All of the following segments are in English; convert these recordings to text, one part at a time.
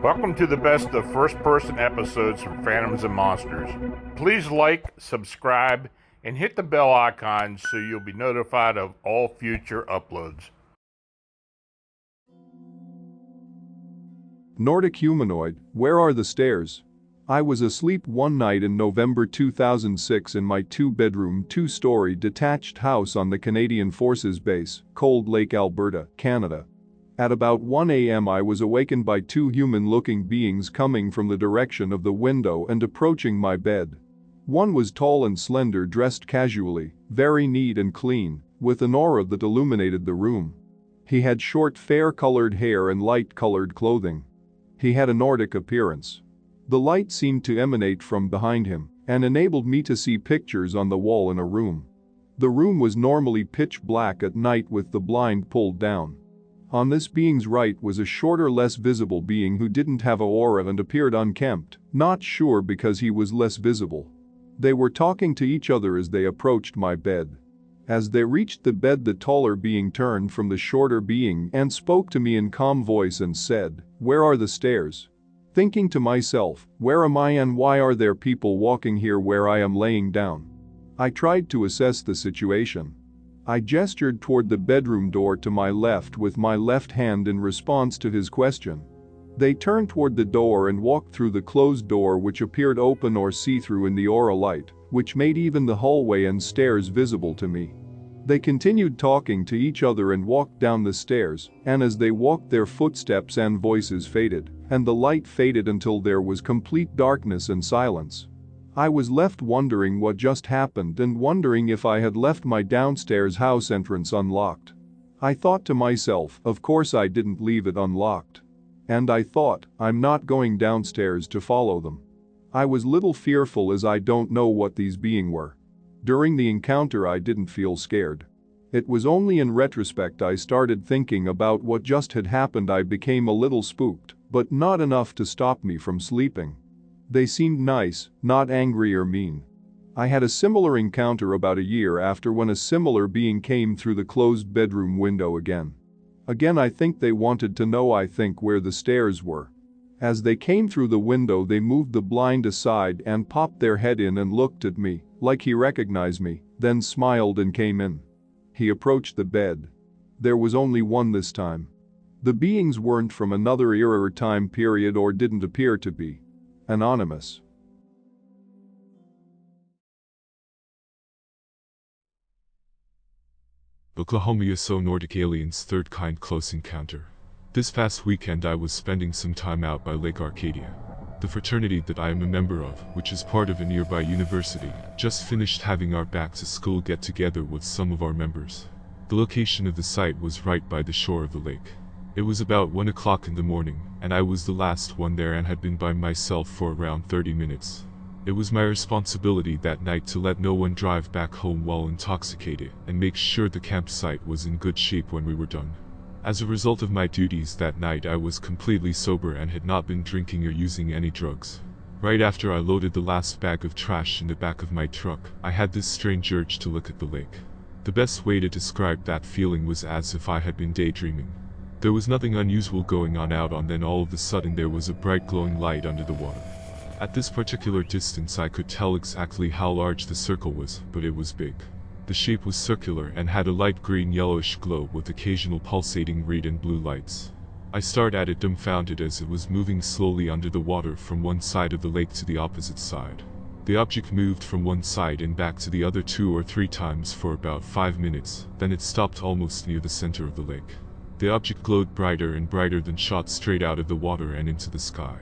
Welcome to the best of first-person episodes from Phantoms and Monsters. Please like, subscribe, and hit the bell icon so you'll be notified of all future uploads. Nordic Humanoid, where are the stairs? I was asleep one night in November 2006 in my two-bedroom, two-story detached house on the Canadian Forces Base, Cold Lake, Alberta, Canada. At about 1 a.m. I was awakened by two human-looking beings coming from the direction of the window and approaching my bed. One was tall and slender, dressed casually, very neat and clean, with an aura that illuminated the room. He had short fair-colored hair and light-colored clothing. He had a Nordic appearance. The light seemed to emanate from behind him and enabled me to see pictures on the wall in a room. The room was normally pitch black at night with the blind pulled down. On this being's right was a shorter, less visible being who didn't have an aura and appeared unkempt, not sure because he was less visible. They were talking to each other as they approached my bed. As they reached the bed, the taller being turned from the shorter being and spoke to me in calm voice and said, "Where are the stairs?" Thinking to myself, where am I and why are there people walking here where I am laying down? I tried to assess the situation. I gestured toward the bedroom door to my left with my left hand in response to his question. They turned toward the door and walked through the closed door, which appeared open or see-through in the aura light, which made even the hallway and stairs visible to me. They continued talking to each other and walked down the stairs, and as they walked their footsteps and voices faded, and the light faded until there was complete darkness and silence. I was left wondering what just happened and wondering if I had left my downstairs house entrance unlocked. I thought to myself, of course I didn't leave it unlocked. And I thought, I'm not going downstairs to follow them. I was little fearful as I don't know what these beings were. During the encounter I didn't feel scared. It was only in retrospect I started thinking about what just had happened. I became a little spooked, but not enough to stop me from sleeping. They seemed nice, not angry or mean. I had a similar encounter about a year after when a similar being came through the closed bedroom window again. I think they wanted to know where the stairs were. As they came through the window, they moved the blind aside and popped their head in and looked at me, like he recognized me, then smiled and came in. He approached the bed. There was only one this time. The beings weren't from another era or time period or didn't appear to be. Anonymous. Oklahoma So Nordic Aliens Third Kind Close Encounter. This past weekend I was spending some time out by Lake Arcadia. The fraternity that I am a member of, which is part of a nearby university, just finished having our back to school get together with some of our members. The location of the site was right by the shore of the lake. It was about 1 o'clock in the morning, and I was the last one there and had been by myself for around 30 minutes. It was my responsibility that night to let no one drive back home while intoxicated and make sure the campsite was in good shape when we were done. As a result of my duties that night, I was completely sober and had not been drinking or using any drugs. Right after I loaded the last bag of trash in the back of my truck, I had this strange urge to look at the lake. The best way to describe that feeling was as if I had been daydreaming. There was nothing unusual going on out on, then all of a sudden there was a bright glowing light under the water. At this particular distance I could tell exactly how large the circle was, but it was big. The shape was circular and had a light green yellowish glow with occasional pulsating red and blue lights. I stared at it dumbfounded as it was moving slowly under the water from one side of the lake to the opposite side. The object moved from one side and back to the other 2 or 3 times for about 5 minutes, then it stopped almost near the center of the lake. The object glowed brighter and brighter, then shot straight out of the water and into the sky.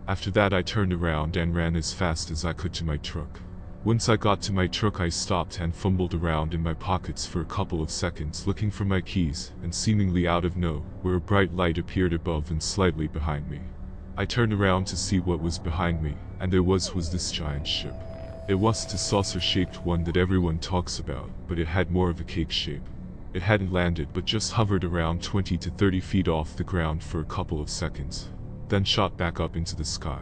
After that I turned around and ran as fast as I could to my truck. Once I got to my truck I stopped and fumbled around in my pockets for a couple of seconds looking for my keys, and seemingly out of nowhere a bright light appeared above and slightly behind me. I turned around to see what was behind me, and there was this giant ship. It wasn't a saucer-shaped one that everyone talks about, but it had more of a cake shape. It hadn't landed but just hovered around 20 to 30 feet off the ground for a couple of seconds, then shot back up into the sky.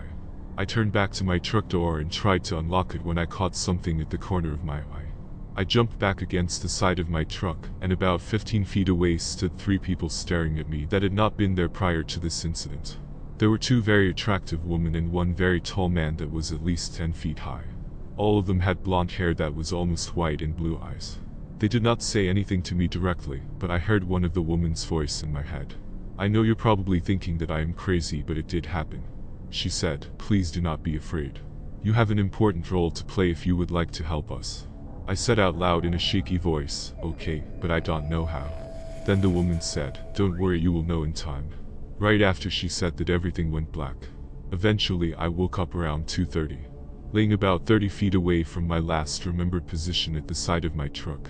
I turned back to my truck door and tried to unlock it when I caught something at the corner of my eye. I jumped back against the side of my truck, and about 15 feet away stood 3 people staring at me that had not been there prior to this incident. There were two very attractive women and one very tall man that was at least 10 feet high. All of them had blonde hair that was almost white and blue eyes. They did not say anything to me directly, but I heard one of the woman's voice in my head. I know you're probably thinking that I am crazy, but it did happen. She said, please do not be afraid. You have an important role to play if you would like to help us. I said out loud in a shaky voice, okay, but I don't know how. Then the woman said, don't worry, you will know in time. Right after she said that, everything went black. Eventually I woke up around 2:30, laying about 30 feet away from my last remembered position at the side of my truck.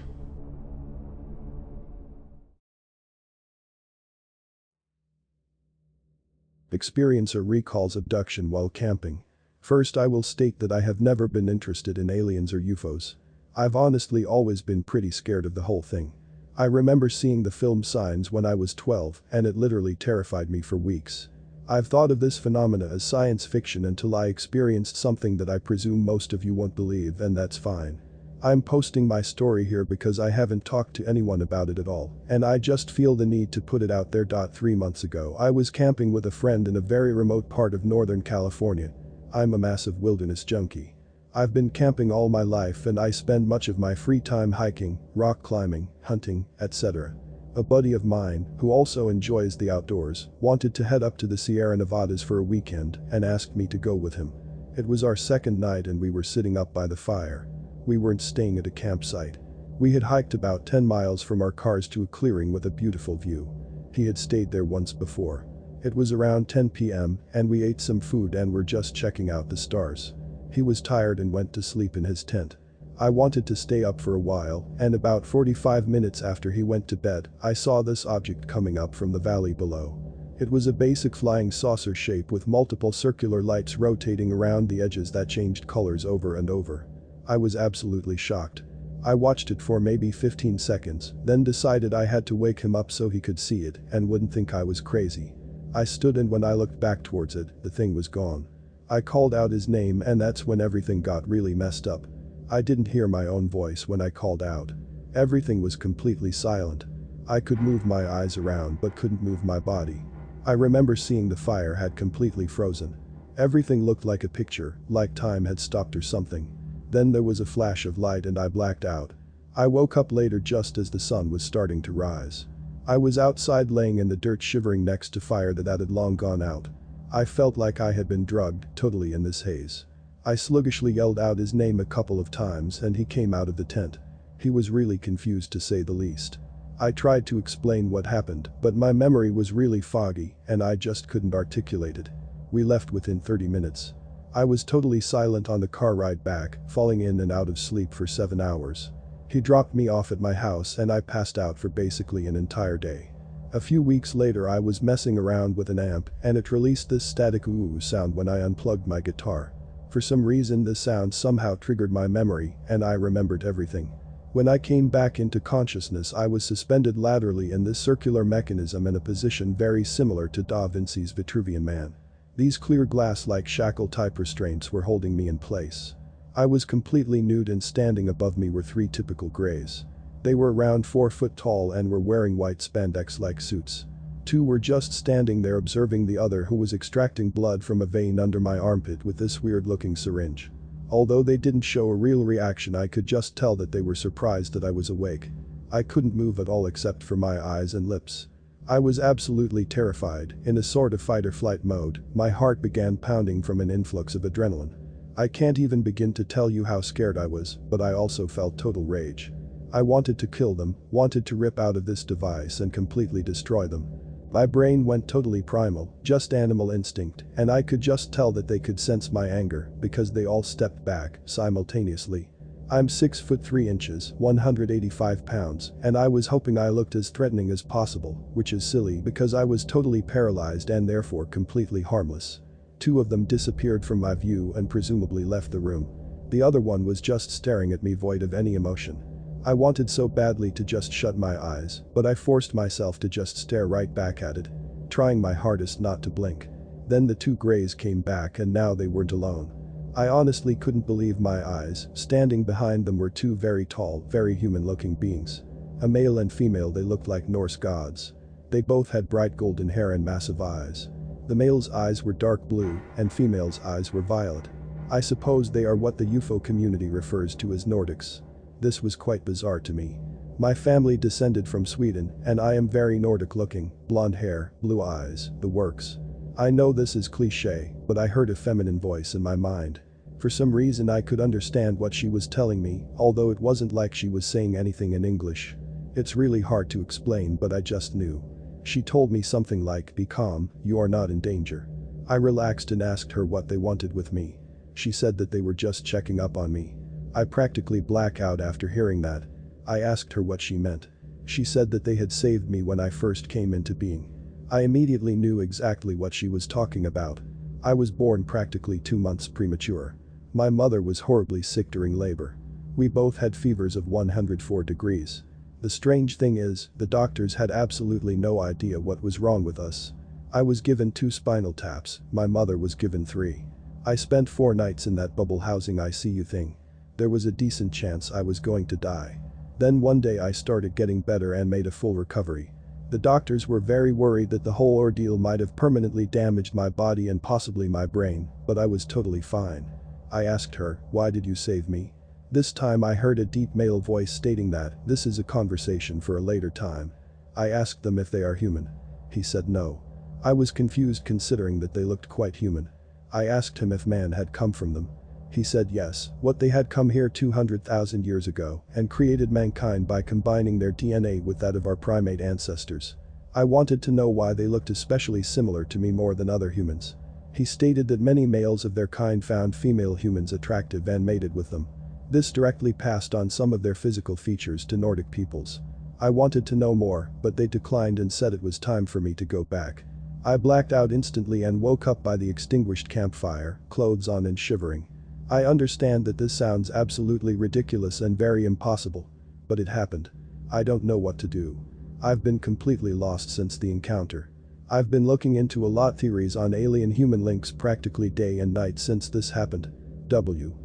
Experiencer recalls abduction while camping. First, I will state that I have never been interested in aliens or UFOs. I've honestly always been pretty scared of the whole thing. I remember seeing the film Signs when I was 12, and it literally terrified me for weeks. I've thought of this phenomena as science fiction until I experienced something that I presume most of you won't believe, and that's fine. I'm posting my story here because I haven't talked to anyone about it at all, and I just feel the need to put it out there. 3 months ago, I was camping with a friend in a very remote part of Northern California. I'm a massive wilderness junkie. I've been camping all my life and I spend much of my free time hiking, rock climbing, hunting, etc. A buddy of mine, who also enjoys the outdoors, wanted to head up to the Sierra Nevadas for a weekend and asked me to go with him. It was our second night and we were sitting up by the fire. We weren't staying at a campsite. We had hiked about 10 miles from our cars to a clearing with a beautiful view. He had stayed there once before. It was around 10 p.m. and we ate some food and were just checking out the stars. He was tired and went to sleep in his tent. I wanted to stay up for a while, and about 45 minutes after he went to bed, I saw this object coming up from the valley below. It was a basic flying saucer shape with multiple circular lights rotating around the edges that changed colors over and over. I was absolutely shocked. I watched it for maybe 15 seconds, then decided I had to wake him up so he could see it and wouldn't think I was crazy. I stood, and when I looked back towards it, the thing was gone. I called out his name, and that's when everything got really messed up. I didn't hear my own voice when I called out. Everything was completely silent. I could move my eyes around but couldn't move my body. I remember seeing the fire had completely frozen. Everything looked like a picture, like time had stopped or something. Then there was a flash of light and I blacked out. I woke up later just as the sun was starting to rise. I was outside laying in the dirt shivering next to fire that had long gone out. I felt like I had been drugged, totally in this haze. I sluggishly yelled out his name a couple of times and he came out of the tent. He was really confused, to say the least. I tried to explain what happened, but my memory was really foggy and I just couldn't articulate it. We left within 30 minutes. I was totally silent on the car ride back, falling in and out of sleep for 7 hours. He dropped me off at my house and I passed out for basically an entire day. A few weeks later I was messing around with an amp and it released this static ooh sound when I unplugged my guitar. For some reason this sound somehow triggered my memory and I remembered everything. When I came back into consciousness, I was suspended laterally in this circular mechanism in a position very similar to Da Vinci's Vitruvian Man. These clear glass-like shackle-type restraints were holding me in place. I was completely nude and standing above me were 3 typical greys. They were around 4 foot tall and were wearing white spandex-like suits. 2 were just standing there observing the other, who was extracting blood from a vein under my armpit with this weird-looking syringe. Although they didn't show a real reaction, I could just tell that they were surprised that I was awake. I couldn't move at all except for my eyes and lips. I was absolutely terrified. In a sort of fight-or-flight mode, my heart began pounding from an influx of adrenaline. I can't even begin to tell you how scared I was, but I also felt total rage. I wanted to kill them, wanted to rip out of this device and completely destroy them. My brain went totally primal, just animal instinct, and I could just tell that they could sense my anger because they all stepped back simultaneously. I'm 6 foot 3 inches, 185 pounds, and I was hoping I looked as threatening as possible, which is silly because I was totally paralyzed and therefore completely harmless. 2 of them disappeared from my view and presumably left the room. The other one was just staring at me, void of any emotion. I wanted so badly to just shut my eyes, but I forced myself to just stare right back at it, trying my hardest not to blink. Then the 2 greys came back and now they weren't alone. I honestly couldn't believe my eyes. Standing behind them were 2 very tall, very human-looking beings. A male and female, they looked like Norse gods. They both had bright golden hair and massive eyes. The male's eyes were dark blue and female's eyes were violet. I suppose they are what the UFO community refers to as Nordics. This was quite bizarre to me. My family descended from Sweden and I am very Nordic looking, blonde hair, blue eyes, the works. I know this is cliché, but I heard a feminine voice in my mind. For some reason I could understand what she was telling me, although it wasn't like she was saying anything in English. It's really hard to explain, but I just knew. She told me something like, "Be calm, you are not in danger." I relaxed and asked her what they wanted with me. She said that they were just checking up on me. I practically black out after hearing that. I asked her what she meant. She said that they had saved me when I first came into being. I immediately knew exactly what she was talking about. I was born practically 2 months premature. My mother was horribly sick during labor. We both had fevers of 104 degrees. The strange thing is, the doctors had absolutely no idea what was wrong with us. I was given 2 spinal taps, my mother was given 3. I spent 4 nights in that bubble housing ICU thing. There was a decent chance I was going to die. Then one day I started getting better and made a full recovery. The doctors were very worried that the whole ordeal might have permanently damaged my body and possibly my brain, but I was totally fine. I asked her, "Why did you save me?" This time I heard a deep male voice stating that this is a conversation for a later time. I asked them if they are human. He said no. I was confused considering that they looked quite human. I asked him if man had come from them. He said yes, what they had come here 200,000 years ago and created mankind by combining their DNA with that of our primate ancestors. I wanted to know why they looked especially similar to me more than other humans. He stated that many males of their kind found female humans attractive and mated with them. This directly passed on some of their physical features to Nordic peoples. I wanted to know more, but they declined and said it was time for me to go back. I blacked out instantly and woke up by the extinguished campfire, clothes on and shivering. I understand that this sounds absolutely ridiculous and very impossible. But it happened. I don't know what to do. I've been completely lost since the encounter. I've been looking into a lot theories on alien-human links practically day and night since this happened. W.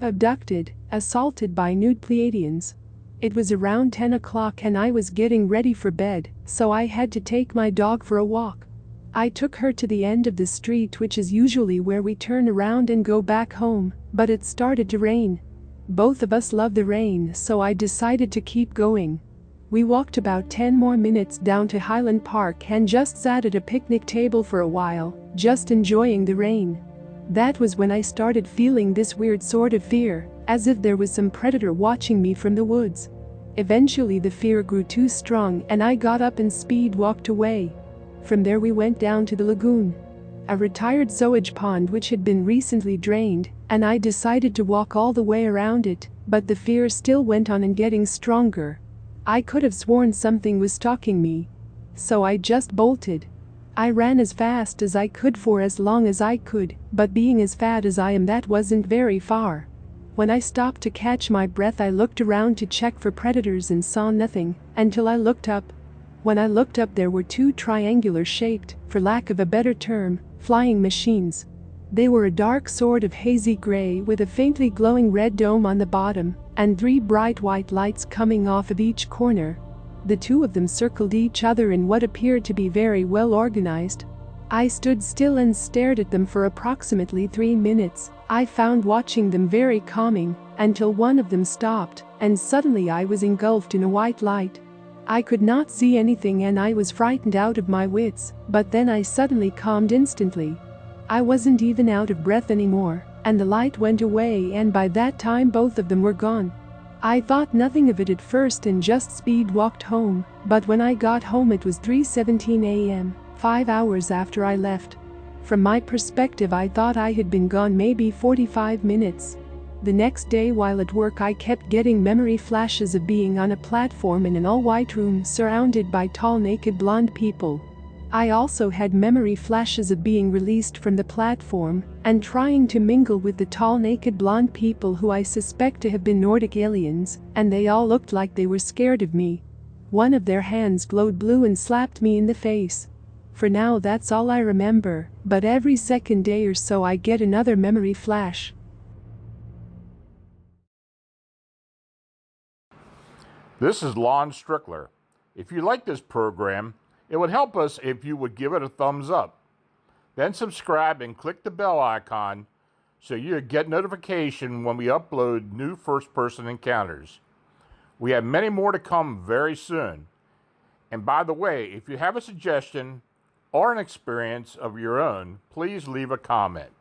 Abducted, assaulted by nude Pleiadians. It was around 10 o'clock and I was getting ready for bed, so I had to take my dog for a walk. I took her to the end of the street, which is usually where we turn around and go back home, but it started to rain. Both of us love the rain, so I decided to keep going. We walked about 10 more minutes down to Highland Park and just sat at a picnic table for a while, just enjoying the rain. That was when I started feeling this weird sort of fear, as if there was some predator watching me from the woods. Eventually the fear grew too strong and I got up and speed walked away. From there we went down to the lagoon, a retired sewage pond which had been recently drained, and I decided to walk all the way around it, but the fear still went on and getting stronger. I could have sworn something was stalking me. So I just bolted. I ran as fast as I could for as long as I could, but being as fat as I am, that wasn't very far. When I stopped to catch my breath, I looked around to check for predators and saw nothing, until I looked up. When I looked up, there were 2 triangular-shaped, for lack of a better term, flying machines. They were a dark sort of hazy gray with a faintly glowing red dome on the bottom, and 3 bright white lights coming off of each corner. The 2 of them circled each other in what appeared to be very well organized. I stood still and stared at them for approximately 3 minutes. I found watching them very calming, until one of them stopped, and suddenly I was engulfed in a white light. I could not see anything and I was frightened out of my wits, but then I suddenly calmed instantly. I wasn't even out of breath anymore, and the light went away, and by that time both of them were gone. I thought nothing of it at first and just speed walked home, but when I got home it was 3:17 a.m., 5 hours after I left. From my perspective, I thought I had been gone maybe 45 minutes. The next day while at work, I kept getting memory flashes of being on a platform in an all-white room surrounded by tall naked blonde people. I also had memory flashes of being released from the platform and trying to mingle with the tall naked blonde people who I suspect to have been Nordic aliens, and they all looked like they were scared of me. One of their hands glowed blue and slapped me in the face. For now that's all I remember, but every second day or so I get another memory flash. This is Lon Strickler. If you like this program, it would help us if you would give it a thumbs up. Then subscribe and click the bell icon so you get notification when we upload new first-person encounters. We have many more to come very soon. And by the way, if you have a suggestion or an experience of your own, please leave a comment.